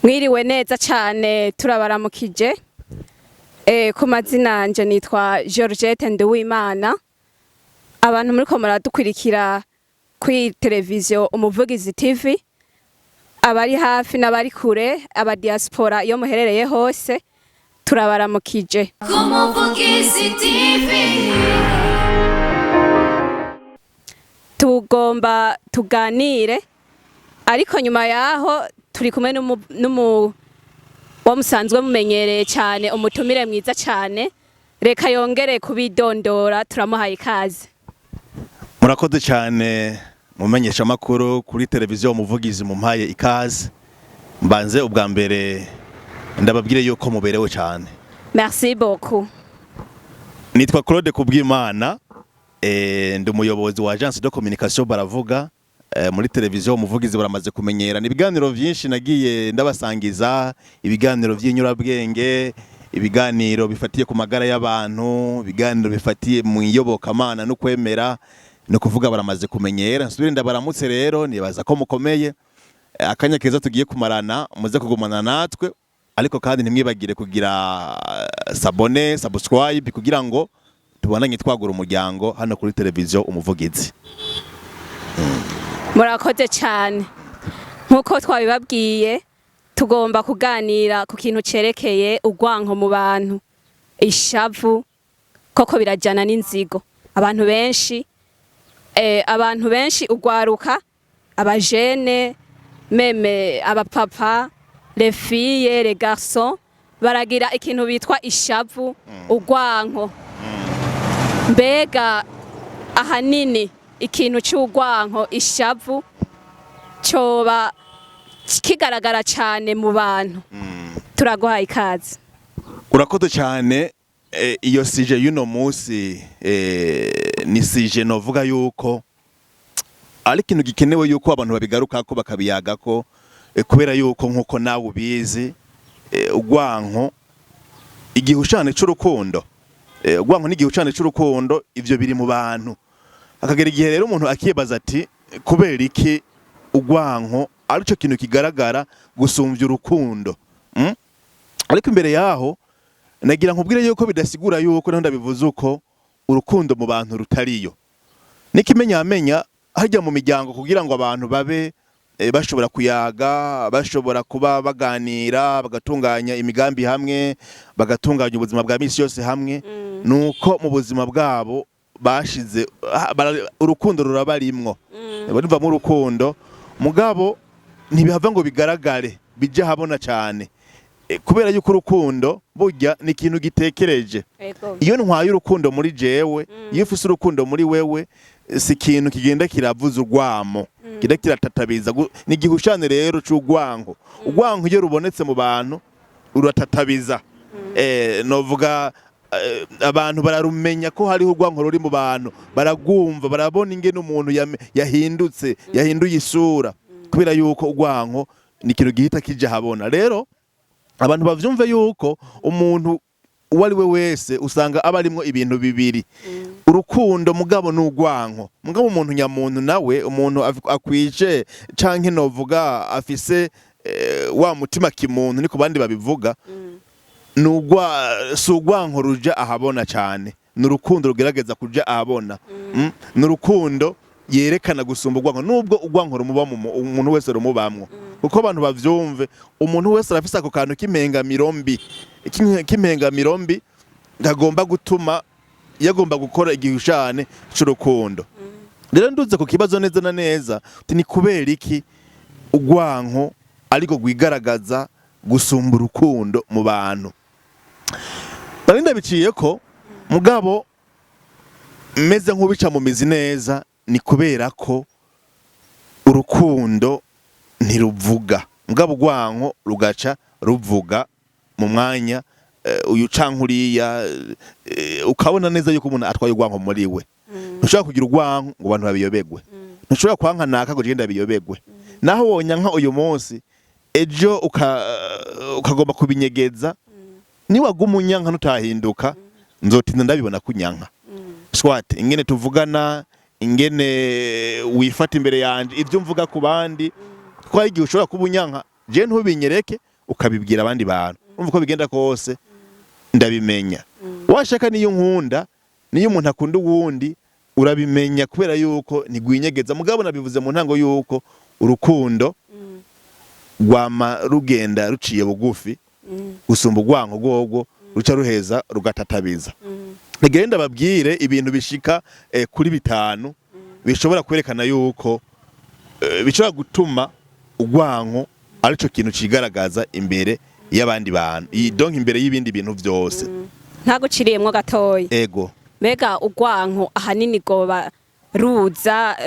Mwiriwe neza cyane turabaramukije. Ku mazina nje nitwa Georgette Nduwimana. Abantu muriko muradukurikira kuri televiziyo Umuvugizi TV. Abari hafi n'abari kure, aba diaspora iyo muherereye hose turabaramukije. Umuvugizi TV. Tugomba tuganire ariko nyuma yaho turi kumwe wamusanzwe mumenyereye cyane umutumire mwiza cyane, reka yongere kubidondora, turamuhaye ikaze. Murakoze cyane mumenyesha makuru kuri televiziyo Umuvugizi mumpaye ikaze. Mbanze ubwa mbere ndababwire yuko muberewe cyane. Merci beaucoup. Nitwa Claude Kubwimana, ndi umuyobozi wa Agence de Communication Baravuga. Muri televiziyo Umuvugizi baramaze kumenyera ni ibiganiro byinshi nagiye ndabasangiza, ibiganiro by'inyurabwenge, ibiganiro bifatiye ku magara y'abantu, ibiganiro bifatiye mu iyobokamana no kwemera, no kuvuga baramaze kumenyera. Nsubire ndabaramutse rero, nibaza ko mukomeye, akanya keza tugiye kumarana, muze kugumana natwe, ariko kandi ntimwibagire kugira subscribe kugira ngo tubonanye twagura umuryango hano kuri televiziyo Umuvugizi. Murakoze cyane. Nkuko twabibabwiye, tugomba kuganira ku kintu cerekeye urwanko mu bantu, ishavu, koko birajana n'inzigo. Abantu benshi ugwaruka, abajene, meme abapapa, les filles, les garçons, baragira ikintu bitwa ishavu, urwanko. Mbega ahanini ikintu cy'urwanko, ishavu, coba kigaragara cyane mu bantu. Turaguhaye ikaze. Urakoze cyane. Iyo sije y'uno munsi ni sije novuga yuko ari ikintu gikenewe yuko abantu babigarukako bakabiyagako, kubera yuko nkuko nawe ubizi, urwanko igihushane cy'urukundo, urwanko n'igihushane cy'urukundo, ivyo biri mu bantu. Akagera igihe rero umuntu akibaza ati kubera iki urwanko arico kintu kigaragara gusumvya urukundo. Ariko imbere yaho nagira nkubwire yuko bidasigura yuko naho ndabivuze uko urukundo mu bantu rutariyo. Nikimenyamenya hajya mu miryango kugira ngo abantu babe bashobora kuyaga, bashobora kuba baganira, bagatunganya imigambi hamwe, bagatunganya ubuzima bwa misi yose hamwe, nuko mu buzima bwabo bashize urukundo rurabarimwo. Bariva mu rukundo mugabo ntibihava ngo bigaragare bije habona cyane, kubera yuko urukundo burya ni ikintu gitekereje. Iyo ntwaye urukundo muri jewe, iyo ufise urukundo muri wewe, si ikintu kigenda kiravuza urwamo, kigenda kiratatabiza. Ni igihushane rero c'urwanko. Urwanko iyo rubonetse mu bantu uratatabiza. Novuga abantu bararumenya ko hariho urwanko ruri mu bantu, baragumva, barabona ingene umuntu yahindutse, yahinduye isura, kubera yuko urwanko ni ikintu gihita kija habona. Rero abantu bavyumve yuko umuntu uwo ari we wese usanga aba arimwo ibintu bibiri, urukundo mugabo n'urwanko. Mugabo umuntu nyamuntu nawe, umuntu akwije canke novuga afise wa mutima kimuntu niko bandi babivuga, n'urwanko ruja ahabona cyane, n'urukundo rugerageza kuja ahabona. N'urukundo yerekana gusumba urwanko, nubwo urwanko rumuba umuntu wese rumubamwo. Uko abantu bavyumve, umuntu wese arafise ako kantu k'imengamiro mbi, k'imengamiro mbi ntagomba gutuma yagomba gukora igihushane c'urukundo. Rero nduze ku kibazo neza na neza, ni kubera iki urwanko ariko rwigaragaza gusumba urukundo mu bantu. Barinda biciye ko mugabo meze nk'ubica mu mizi neza, ni kubera ko urukundo ntiruvuga, mugabo urwanko rugaca ruvuga mu mwanya uyu cankuriya, ukabona neza yuko umuntu atwaye urwanko muri we. Ntushobora kugira urwanko ngo abantu babiyobegwe, ntushobora kwanka naka ngo genda biyobegwe. Naho wonyanka uyu munsi, ejo ukagomba kubinyegeza, niwaguma unyanka nutahinduka, nzotinda ndabibona kunyanka. Swat ingene tuvugana, ingene wifata imbere yanje, ivyo mvuga ku bandi, kwa igihe ushobora kubunyanka je ntubinyereke ukabibwira abandi bantu urumva ko bigenda kose ndabimenya washaka niyo nkunda niyo umuntu akunda uwundi urabimenya kubera yuko ntigwinyegeza mugabo nabivuze mu ntango yuko urukundo rwama rugenda ruciye bugufi gusumba urwango rwogo ruca ruheza rugatatabiza nigenda babwire ibintu bishika kuri 5 bishobora kwerekana yuko bishobora gutuma urwango arico kintu cigaragaza imbere y'abandi bantu donc imbere y'ibindi bintu byose ntaguciriyemwo gatoya ego mbega urwanko ahanini goba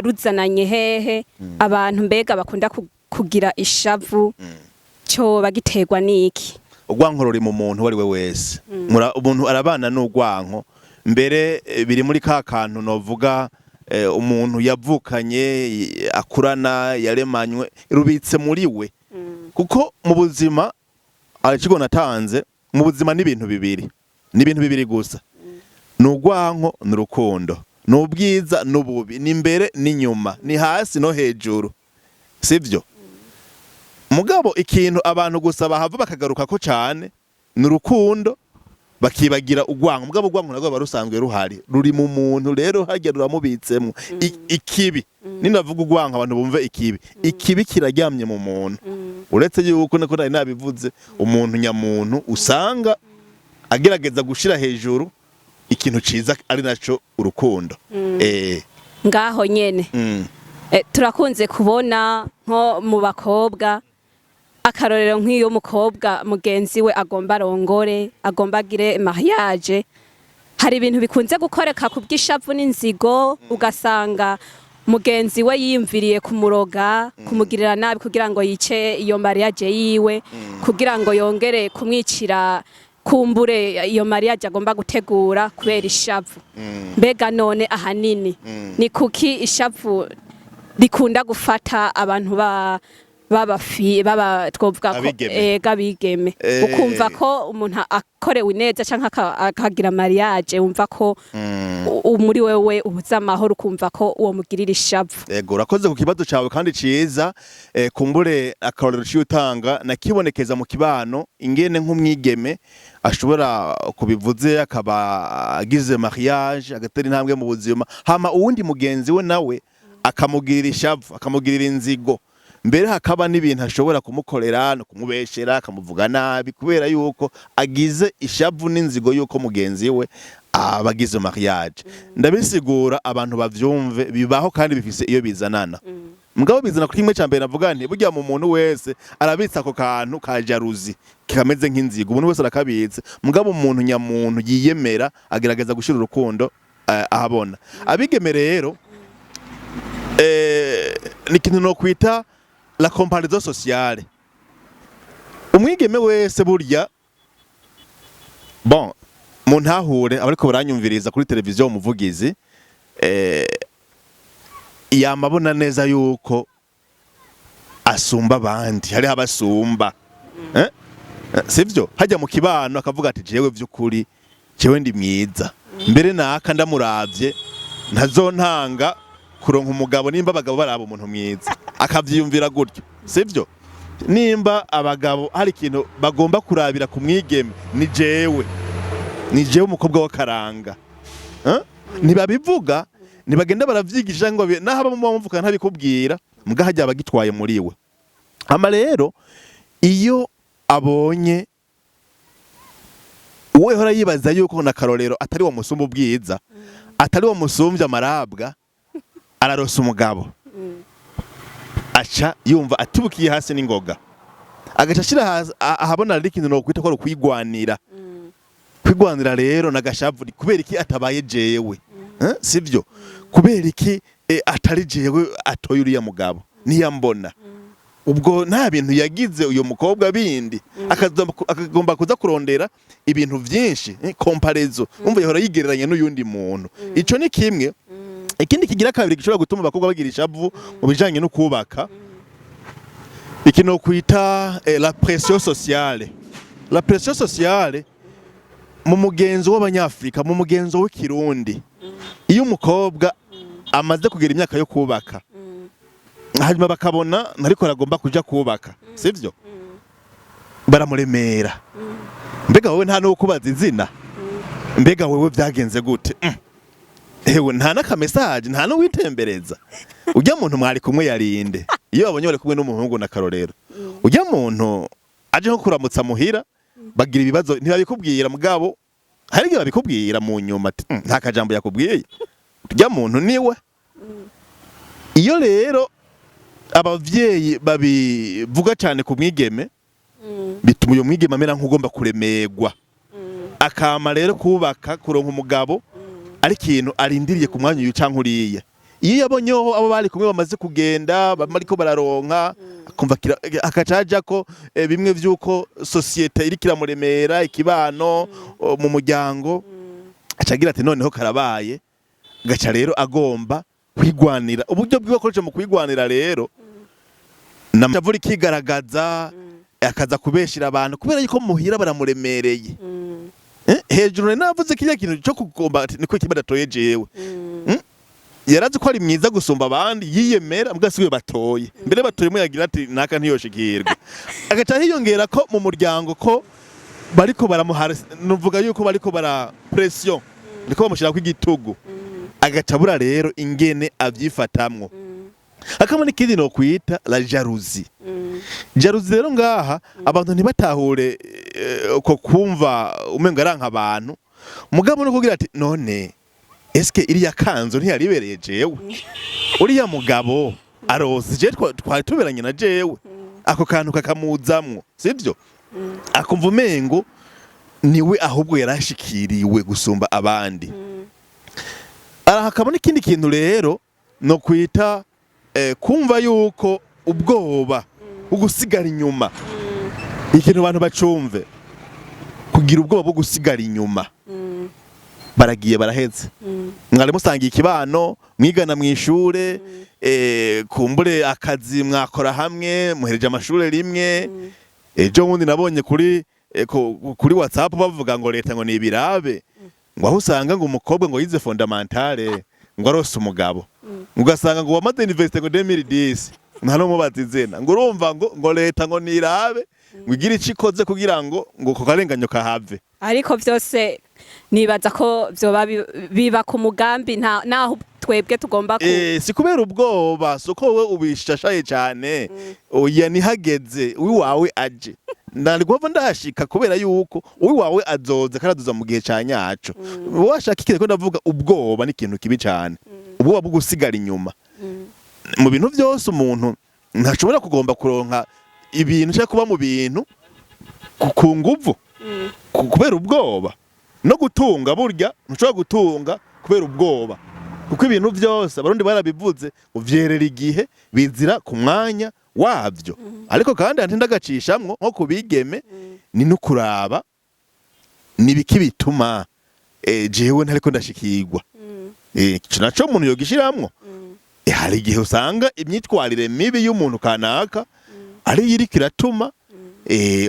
ruzananye hehe abantu mbega bakunda kugira ishavu cyo bagiterwa niki urwanko ruri mu muntu wari we wese umuntu arabana n'urwanko mbere biri muri ka kantu novuga umuntu yavukanye akurana yaremanywe rubitse muri we kuko mu buzima arakigo natanze mu buzima n'ibintu bibiri gusa n'urwanko n'urukundo n'ubwiza n'ububi n'imbere n'inyuma ni hasi no hejuru sivyo mugabo ikintu abantu gusa bahava bakagaruka ko cyane n'urukundo bakibagira urwanko mugabo urwanko nagwo barusanzwe ruhari ruri mu muntu rero hajya ruramubitsemo ikibi ninavuga urwanko abantu bumve ikibi kiraryamye mu muntu uretse yuko nako nari nabivuze umuntu nyamuntu usanga agerageza gushira hejuru ikintu ciza ari naco urukundo ngaho nyene turakunze kubona nko mu bakobwa akarorero nk'iyo mukobwa mugenzi we agomba arongore agomba agire mariage hari ibintu bikunze gukoreka ku bw'ishavu n'inzigo ugasanga mugenzi we yimviriye kumuroga kumugirira nabi kugira ngo yice iyo mariage yiwe kugira ngo yongere kumwicira kumbure iyo mariage agomba gutegura kubera ishavu mbega none ahanini ni kuki ishavu rikunda gufata abantu twovuga ko abigeme ukumva ko umuntu akorewe neza canke akagira mariage wumva ko muri wewe ubuza amahoro ukumva ko uwo mugirira ishavu yego urakoze ku kibazo cawe kandi ciza kumbure akarorero cy'utanga nakibonekeza mu kibano ingene nk'umwigeme ashobora kubivuze akaba agize mariage agatera intambwe mu buzima hama uwundi mugenzi we nawe akamugirira ishavu akamugirira inzigo mbere hakaba n'ibintu ashobora kumukorera no kumubeshera akamuvuga nabi kubera yuko agize ishavu n'inzigo yuko mugenzi we abagize mariage ndabisigura abantu bavyumve bibaho kandi bifise iyo bizanana mugabo bizana kuri kimwe cyambere navuga nti burya mu muntu wese arabitsa ako kantu ka jalousie kameze nk'inzigo umuntu wese arakabitse mugabo umuntu nyamuntu yiyemera agerageza gushira urukundo ahabona abigeme rero ni kintu no kwita la comparaison sociale umwigeme wese burya bon muntahure abariko baranyumviriza kuri televiziyo umuvugizi yamabona neza yuko asumba abandi hari abasumba sivyo hajya mu kibano akavuga ati jewe vy'ukuri jewe ndi mwiza mbere naka ndamuravye ntazontanga kuronka umugabo nimba abagabo baraba umuntu mwiza akavyiyumvira gutyo sivyo nimba abagabo hari ikintu bagomba kurabira ku mwigeme ni jewe umukobwa wa karanga ntibabivuga ntibagenda baravyigisha ngo naho bamuvuga ntabikubwira mbwa hajya abagitwaye muri we ama rero iyo abonye uwe hora yibaza yuko na karorero atari wo musumba ubwiza atari wo musumvya amarabwa ararosa umugabo aca yumva atibukiye hasi n'ingoga agaca ashira ahabona ari ikintu no kwita ko kwigwanira kwigwanira rero nagashavu kubera iki atabaye jewe sivyo kubera iki atari jewe atoye uriya mugabo niyambona ubwo nta bintu yagize uyo mukobwa bindi akagomba kuza kurondera ibintu vyinshi comparaison umva yahora yigereranya n'uyundi muntu ico ni kimwe ikindi kigira kabiri gishobora gutuma abakobwa bagira ishavu mu bijanye no kubaka ikino kwita la pression sociale mu mugenzo w'abanyafrika mu mugenzo w'ikirundi iyo umukobwa amaze kugira imyaka yo kubaka hanyuma bakabona ntariko aragomba kuja kubaka sivyo baramuremera. Mbega wowe nta no kubaza izina, mbega wewe byagenze gute? Hewe nta n'akamesaje, nta no witembereza. Ujya muntu mwari kumwe yarinde, iyo babonye bari kumwe n'umuhungu na Karorero, ujya muntu aje nko kuramutsa muhira, bagira ibibazo ntibabikubwira, mugabo hari igihe babikubwira mu nyuma ati nta kajambo yakubwiye. Ujya muntu niwe. Iyo rero abavyeyi babivuga cyane ku mwigeme, bituma uyo mwigeme amera nk'ugomba kuremerwa, akama rero kubaka kuronka umugabo ari ikintu arindiriye ku mwanya uyu canke uriya. Iyo yabonyeho abo bari kumwe bamaze kugenda bamariko bararonka, akumva akacaja ko bimwe vyuko societe iri kiramuremera, ikibano mu muryango, acagira ati noneho karabaye, gaca rero agomba kwigwanira. Uburyo bw'akoresha mu kwigwanira rero namavuri kigaragaza, akaza kubeshira abantu kubera yuko muhira baramuremereye. Hejuru navuze kiriya kintu cyo kugomba niko kibadatoye jewe. Yarazi ko ari mwiza gusumba abandi, yiyemera mbwasiwe batoye. Mbere batoye mu yagira ati naka ntiyoshikirwa. Agaca hiyongera ko mu muryango ko bariko baramuhara, nuvuga yuko bariko bara pression, niko bamushira ku igitugu. Agaca bura rero ingene avyifatamwo. Akamana ikindi no kwita la jalousie. Jalousie rero ngaha abantu ntibatahure ko kumva umenga aranka abantu, mugabo no kugira ati none eske iriya kanzo ntiyaribereye jewe, uriya mugabo arose je twari tuberanye na jewe, ako kantu kakamuzamwo, sivyo? Akumva umengo niwe ahubwo yarashikiriwe gusumba abandi. Hakabona ikindi kintu rero no kwita kumva yuko ubwoba ugusigara inyuma. Ikintu abantu bacumve, kugira ubwoba bwo gusigara inyuma. Baragiye baraheze, mwari musangiye ikibano, mwigana mwishure, kumbure akazi mwakora hamwe, muhereje amashure rimwe. Ejo bundi nabonye kuri WhatsApp bavuga ngo leta ngo nibirabe, ngo aho usanga ngo umukobwa ngo yize fondamentale ngo arose umugabo, ugasanga ngo wamaze university ngo 2010 nta no mubaza izina, ngo urumva ngo leta ngo nirabe ngo igire icikoze kugira ngo ko karenganyo kahave. Ariko vyose nibaza ko vyoba biba ku mugambi, naho twebwe tugomba si kubera ubwoba, so ko wowe ubishashaye cyane, oya nihageze uwiwawe aje. Ndarigova ndashika kubera yuko uwiwawe azoza karaduza mu gihe canyaco. Washaka ikire ko ndavuga ubwoba ni ikintu kibi cyane. Ubwoba bwo gusigara inyuma. Mu bintu byose umuntu ntashobora kugomba kuronka ibintu cyangwa kuba mu bintu ku nguvu, kubera ubwoba. No gutunga burya ntushobora gutunga kubera ubwoba, kuko ibintu byose abarundi barabivuze uvyerera igihe bizira ku mwanya wabyo. Ariko kandi ndagacishamwo nko kubigeme ni no kuraba nibiki bituma jewe ntariko ndashikirwa. Naco umuntu yogishiramwo. Hari igihe usanga imyitwarire mibi y'umuntu kanaka ari yiri kiratuma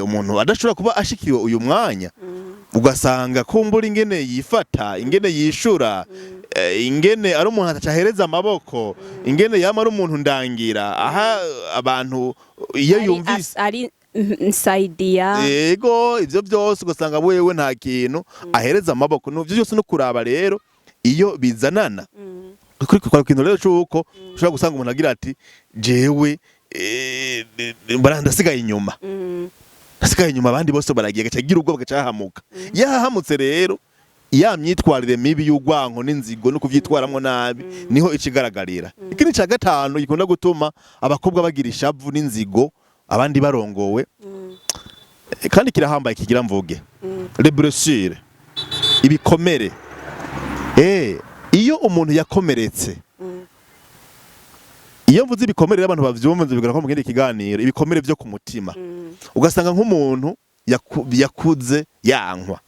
umuntu adashobora kuba ashikiriwe uyu mwanya. Ugasanga kumbura ingene yifata, ingene yishura, ingene ari umuntu atahereza amaboko, ingene yama ari umuntu ndangira, aha abantu iyo yumvise ari nsaidia. Yego ivyo byose ugasanga wewe nta kintu ahereza amaboko. No byose no kuraba rero iyo bizanana. Kwa kintu rero cyuko ushobora gusanga umuntu agira ati jewe barandasigaye inyuma. Nasigaye inyuma abandi bose baragiye gacagira ubwo bagacahamuka. Yahamutse rero ya myitwarire mibi y'ugwanko n'inzigo no kuvyitwaramwo nabi niho ikigaragarira. Ikindi ca gatanu gikunda gutuma abakobwa bagira ishavu n'inzigo abandi barongowe, kandi kirahambaye kigira mvuge, les blessures, ibikomere. Iyo umuntu yakomeretse, iyo mvuze ibikomere abantu bavyumva bigara ko mu kindi kiganiro, ibikomere byo ku mutima. Ugasanga nk'umuntu yakuze yankwa,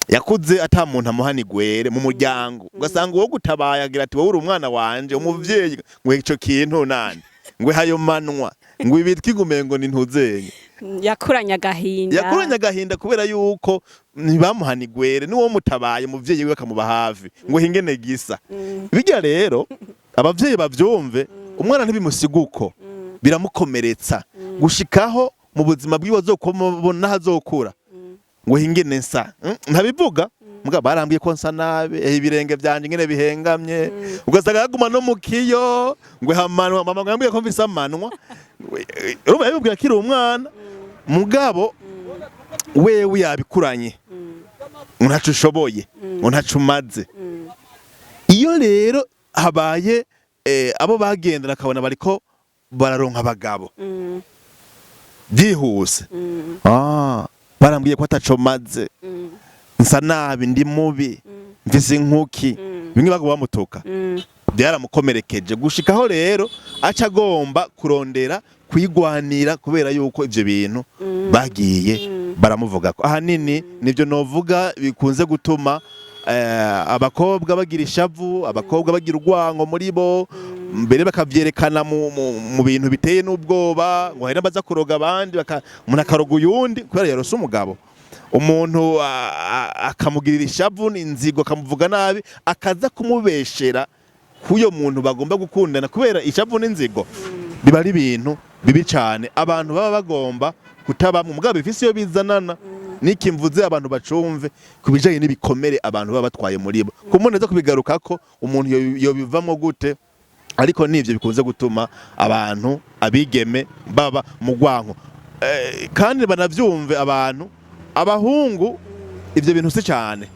yakuze ata muntu amuhanigwere mu muryango. Ugasanga uwo gutabaye agira ati wowe uri umwana wanje, umuvyeyi ngo ico kintu nani ngo hayo manwa ngo ibitwi gumengo ni ntuzenye. Yakuranya agahinda kubera yuko ntibamuhanigwere, n'uwo mutabaye umuvyeyi we akamuba hafi ngo hingene gisa. Bijya rero abavyeyi bavyumve, umwana ntibimusiguko biramukomeretsa gushikaho mu buzima bwiwe azokubona hazokura ngo hingene nsa ntabivuga mbwa barambwiye ko nsa nabi ibirenge byanje ngene bihengamye ugasanga yaguma no mukiyo ngo hamanwa mama ngambwiye ko mfise amanwa urumva yabibwira kiri umwana mugabo wewe yabikuranye ntacu ushoboye ntacu umaze iyo rero habaye abo bagendana akabona bariko bararonka abagabo byihuse barambwiye ko ataco maze nsa nabi ndi mubi mfise inkuki bimwe bago bamutoka byaramukomerekeje gushikaho rero aca agomba kurondera kwigwanira kubera yuko ivyo bintu bagiye baramuvuga ko ahanini nivyo novuga bikunze gutuma abakobwa bagira ishavu abakobwa bagira urwango muri bo mbere bakavyerekana mu bintu biteye n'ubwoba ngo hari baza kuroga abandi umuntu akaroga uyundi kubera yarose umugabo umuntu akamugirira ishavu n'inzigo akamuvuga nabi akaza kumubeshera kuyo muntu bagomba gukundana kubera ishavu n'inzigo biba ari ibintu bibi cyane abantu baba bagomba kutabamwe mugabo bifise iyo bizanana nikimvuze abantu bacumve kubijanye n'ibikomere abantu baba batwaye muri bo kumuneza kubigaruka ko umuntu yo bivamo gute ariko nivyo bikunze gutuma abantu abigeme baba mu gwanko kandi banavyumve abantu abahungu ivyo bintu si cyane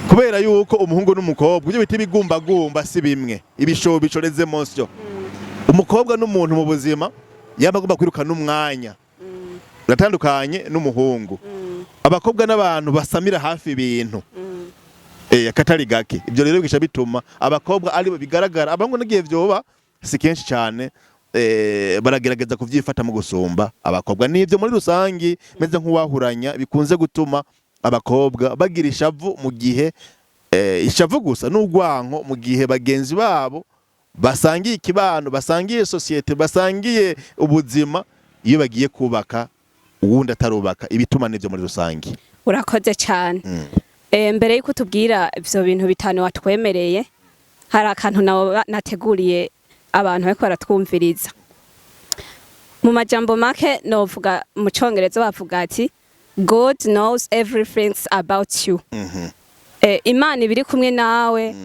kubera yuko umuhungu n'umukobwa ivyo biti bigumbagumba si bimwe ibishobo bicoreze monsyo umukobwa n'umuntu mu buzima yaba agomba kwirukana umwanya gatandukanye n'umuhungu abakobwa n'abantu basamira hafi ibintu akatari gake ibyo rero bigisha bituma abakobwa ari bigaragara abangu nagiye vyoba si kenshi cyane baragerageza kuvyifata mu gusumba abakobwa n'ivyo muri rusangi meze nk'uwahuranya bikunze gutuma abakobwa bagira ishavu mu gihe ishavu gusa n'ugwanko mu gihe bagenzi babo basangiye ikibano basangiye societe basangiye ubuzima iyo bagiye kubaka uwundi atarubaka ibituma n'ivyo muri rusangi urakoze cyane mbere yuko tubwira ivyo bintu bitanu watwemereye hari akantu nateguriye abantu bariko baratwumviriza mu majambo make novuga mu Congereza bavuga ati God knows everything about you Imana ibiri kumwe nawe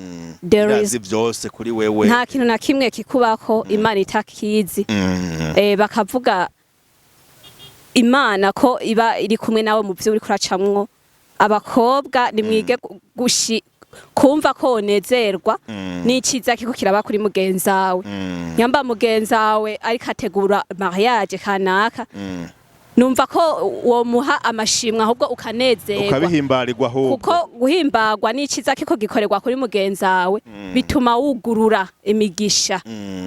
there is byose kuri wewe nta kintu na kimwe kikubako Imana itakizi bakavuga Imana ko iba iri kumwe nawe mu byo uri kuracamwo abakobwa nimwige kumva ko onezerwa n'iciza kiko kiraba kuri mugenzawe nyamba mugenzawe ariko ategura mariage kanaka numva ko uwo muha amashimwe ahubwo ukanezerwa ukabihimbarirwa ahubwo kuko guhimbagwa n'iciza kiko gikorerwa kuri mugenzawe bituma wugurura imigisha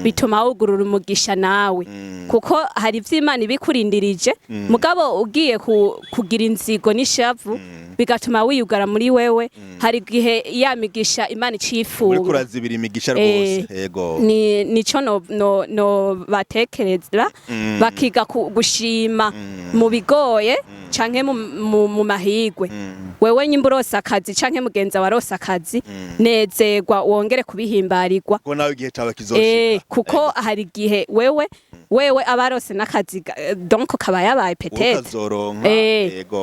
bituma wugurura umugisha nawe kuko hari ivy'Imana ibikurindirije mugabo ugiye kugira inzigo n'ishavu bigatuma wiyugara muri wewe hari gihe ya migisha Imana icifunga uri kurazibira imigisha rwose yego nico no batekereza bakiga gushima mu bigoye canke mu mahigwe wewe nyimburose akazi canke mugenza warose akazi nezerwa wongere kubihimbarirwa ko nawe igihe cawe kizoshika kuko hari gihe wewe abarose nakazi donc kaba yabaye peut-être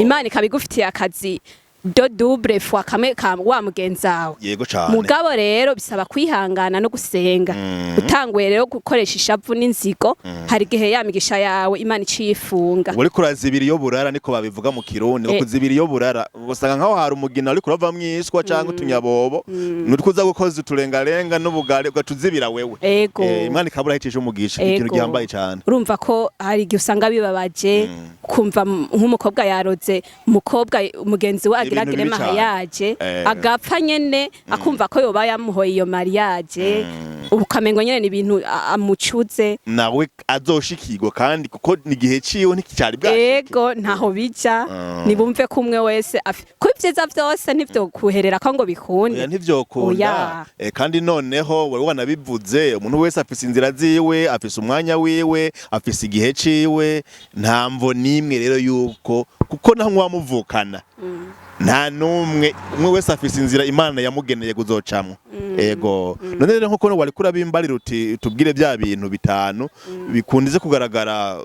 Imana ikabigufitiye akazi do double fois kamwe wa mugenzawe yego cyane mugabo rero bisaba kwihangana no gusenga utanguye rero gukoresha ishavu n'inzigo hari gihe yamigisha yawe Imana icifunga uri kurazibira iyo burara niko babivuga mu Kirundi no kuzibira iyo burara usanga nkaho hari umugina uri kurava mwiswa cyangwa utunyabobo nutikuza gukoza uturengarenga n'ubugare ugatuzibira wewe Imana ikabura hicije umugisha ikintu gihambaye cyane urumva ko hari gihe usanga bibabaje kumva nk'umukobwa yaroze umukobwa mugenzi we agiragire mariage agapfa nyene akumva ko yoba yamuhoye iyo mariage ukamengo nyene n'ibintu amucuze nawe azoshikirwa kandi kuko ni gihe ciwe nticyari bwa yego ntaho bija nibumve kumwe wese ko ivyiza vyose ntivyo kuherera ko ngo bikunde ntivyo kunda kandi noneho wewe wanabivuze umuntu wese afise inzira ziwe afise umwanya wiwe afise igihe ciwe ntamvo nimwe rero yuko kuko naho mwamuvukana nta numwe umwe wese afise inzira Imana yamugeneye kuzocamwe ego none rero nko wari kurabimbarira uti tubwire bya bintu bitanu bikundize kugaragara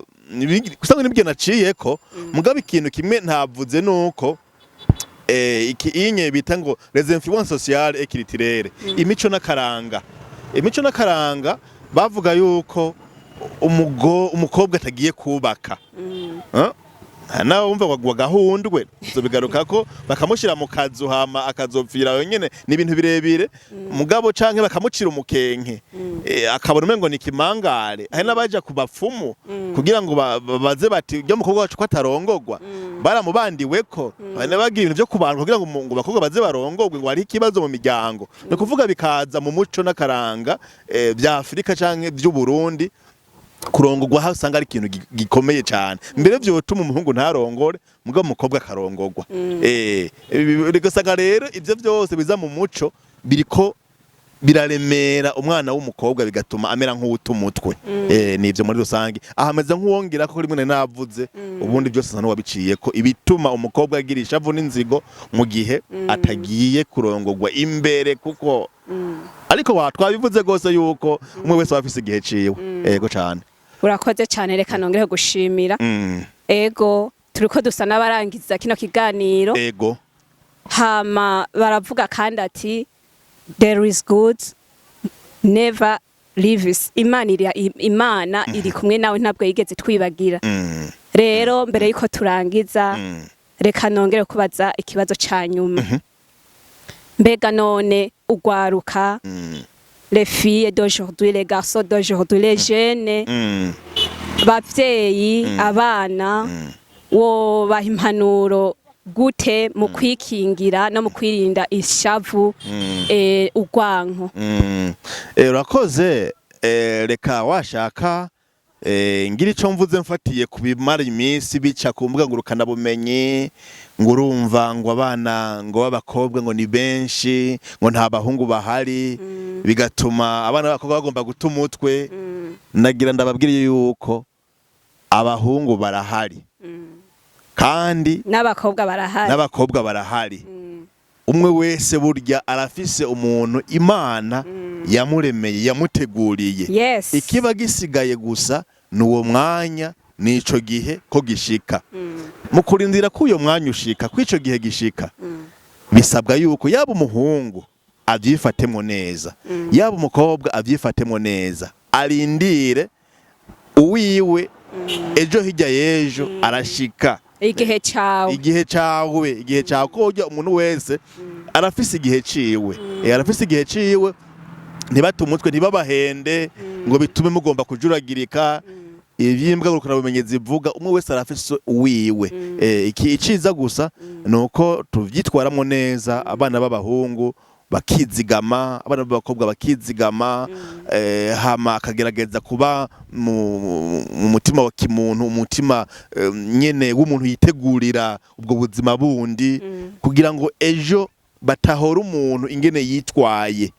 kusanga nibyo naciyeko mugabo ikintu kimwe ntavuze nuko iki inye bita ngo les influences sociales et culturelles imico n'akaranga bavuga yuko umukobwa atagiye kubaka nawe wumva wagahundwe bigaruka ko bakamushira mu kazu hama akazopfira yonyene ni ibintu birebire mugabo canke bakamucira umukenke akabona umengo ni kimangare hari n'abaja ku bapfumu kugira ngo baze bati byo mukobwa wacu ko atarongorwa baramubandiweko hari n'abagira ibintu byo kubantu kugira ngo bakobwa baze barongorwe ngo hari ikibazo mu miryango no kuvuga bikaza mu muco n'akaranga bya Afrika canke by'u Burundi kurongorwa hasanga ari ikintu gikomeye cyane mbere byo tuma umuhungu ntarongore mugabo umukobwa akarongorwa rigasanga rero ibyo byose biza mu muco biriko biraremera umwana w'umukobwa bigatuma amera nk'uwutumutwe nivyo muri rusange ahameze nk'uwongera ko rimwe navuze ubundi byose sano wabiciye ko ibituma umukobwa agira ishavu n'inzigo mu gihe atagiye kurongorwa imbere kuko ariko twabivuze gose yuko umwe wese wafise igihe ciwe yego cyane urakoze cyane reka nongere gushimira ego turiko dusa n'abarangiza kino kiganiro ego hama baravuga kandi ati there is good never leaves imana iri kumwe nawe ntabwo yigeze twibagira rero mbere yuko turangiza reka nongere kubaza ikibazo ca nyuma mbega none ugwaruka les filles d'aujourd'hui les garçons d'aujourd'hui les jeunes bavyeyi abana wo bahimpanuro gute mu kwikingira no mu kwirinda ishavu ugwanko urakoze reka washaka ngira ico mvuze mfatiye kubimara iminsi bica ku mbuga ngurukana bumenyi ngo urumva ngo abana ngo b'abakobwa ngo ni benshi ngo nta bahungu bahari bigatuma abana b'abakobwa bagomba guta umutwe nagira ndababwiriye yuko abahungu barahari kandi n'abakobwa barahari umwe wese burya arafise umuntu Imana yamuremeye yamuteguriye ikiba gisigaye gusa nuwo mwanya nico gihe ko gishika mu kurindira ko uyo mwanya ushika kwico gihe gishika bisabwa yuko yaba umuhungu avyifatemo neza yaba umukobwa avyifatemo neza arindire uwiwe ejo hirya yejo arashika igihe cawe ko umuntu wese arafise igihe ciwe arafise igihe ciwe ntibate umutwe ntibabahende ngo bitume mugomba kujuragirika ibyimbwa gukora bumenye zivuga umwe wese arafise uwiwe iciza gusa nuko tuvyitwaramo neza abana b'abahungu bakizigama abana b'abakobwa bakizigama hama akagerageza kuba mu mutima wa kimuntu umutima nyene w'umuntu yitegurira ubwo buzima bundi kugira ngo ejo batahora umuntu ingene yitwaye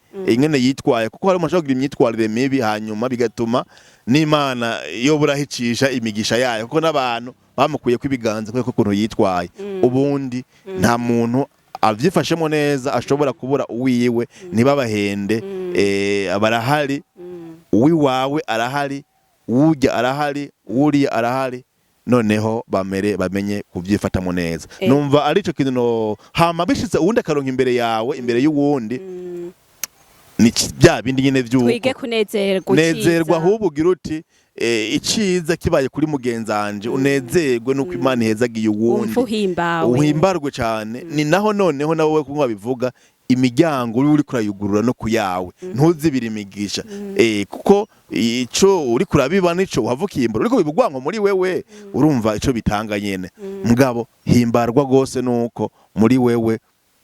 kuko hari umuntu kugira imyitwarire mibi hanyuma bigatuma n'Imana yo burahicisha imigisha yayo kuko n'abantu bamukuye kwibiganza kuko ukuntu yitwaye ubundi nta muntu avyifashemo neza ashobora kubura uwiwe ntibabahende barahari uwi wawe arahari ujya arahari uriya arahari noneho bamenye kuvyifatamo neza numva arico kintu no hama bishitse uwundi akaronka imbere yawe imbere y'uwundi ni bya bindi nyene vyuko twige kunezerwa ahubwo ugira uti iciza kibaye kuri mugenzanje unezerwe nuko Imana ihezagiye uwundi uhimbarwe cyane ni naho noneho nawe kuko bivuga imiryango uri kurayugurura no kuyawe ntuzibira imigisha kuko ico uri kurabiba nico uhavukiye imbere uriko bibugwanko muri wewe urumva ico bitanga nyene mugabo himbarwa gose nuko muri wewe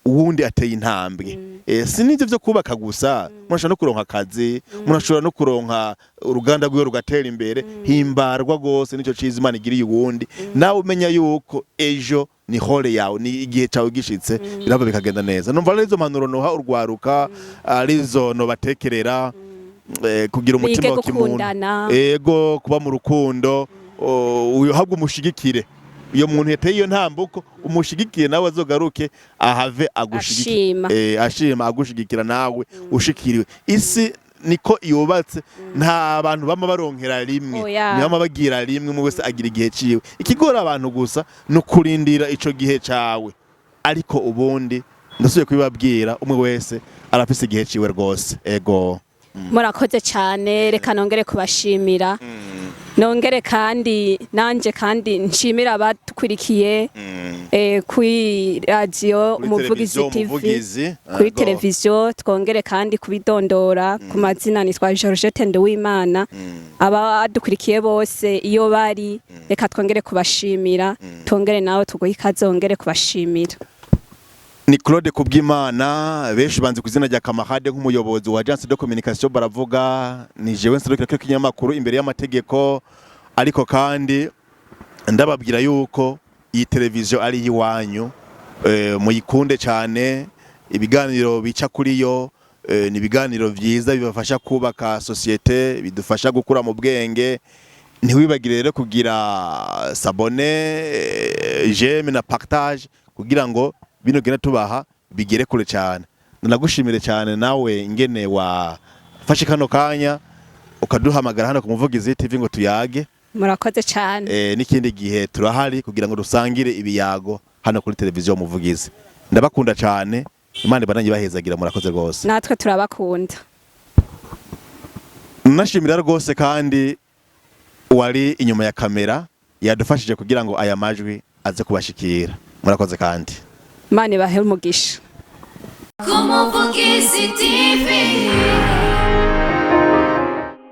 uwundi ateye intambwe si nivyo vyo kubaka gusa murashobora no kuronka akazi murashobora no kuronka uruganda rwiwe rugatera imbere himbarwa gose nico ciza Imana igiriye uwundi nawe umenya yuko ejo ni hole yawe ni igihe cawe gishitse birava bikagenda neza numva arizo mpanuro noha urwaruka arizo no batekerera kugira umutima wa kimuntu ego kuba mu rukundo uhabwa umushigikire iyo muntu yateye iyo ntambuko umushigikiye nawe azogaruke ahave agushigikira ashima agushigikira nawe ushikiriwe isi niko yubatse nta abantu bama baronkera rimwe Oya. niyo bagira rimwe mu wese agira igihe ciwe ikigora abantu gusa no kurindira ico gihe cawe ariko ubundi ndasubiye kubibabwira umwe wese arafise igihe ciwe rwose ego murakoze cyane reka nongere kubashimira nongere kandi nanje kandi nshimira abadukurikiye kuri radio Umuvugizi TV kuri televiziyo twongere kandi kubidondora ku mazina nitwa Georgette Nduwimana abadukurikiye bose iyo bari reka twongere kubashimira twongere nawe tuguhe ikaze wongere kubashimira ni Claude Kubwimana benshi banze kuzina rya Kamarade nk'umuyobozi wa Agence de Communication baravuga ni jewe nserukira kuri kinyamakuru imbere y'amategeko ariko kandi ndababwira yuko iyi televiziyo ari yiwanyu muyikunde cyane ibiganiro bica kuri yo ni ibiganiro byiza bibafasha kubaka societe bidufasha gukura mu bwenge ntiwibagire rero kugira s'abonner j'aime na partage kugira ngo bino gena tubaha bigere kure cyane nagushimire cyane nawe ingene wafashe kano kanya ukaduhamagara hano ku Muvugizi TV ngo tuyage murakoze cyane n'ikindi gihe turahari kugira ngo dusangire ibiyago hano kuri televiziyo Muvugizi ndabakunda cyane Imana ibananye bahezagira murakoze rwose natwe turabakunda nashimira rwose kandi wari inyuma ya kamera yadufashije kugira ngo aya majwi aze kubashikira murakoze kandi Imana ibahe umugisha Umuvugizi TV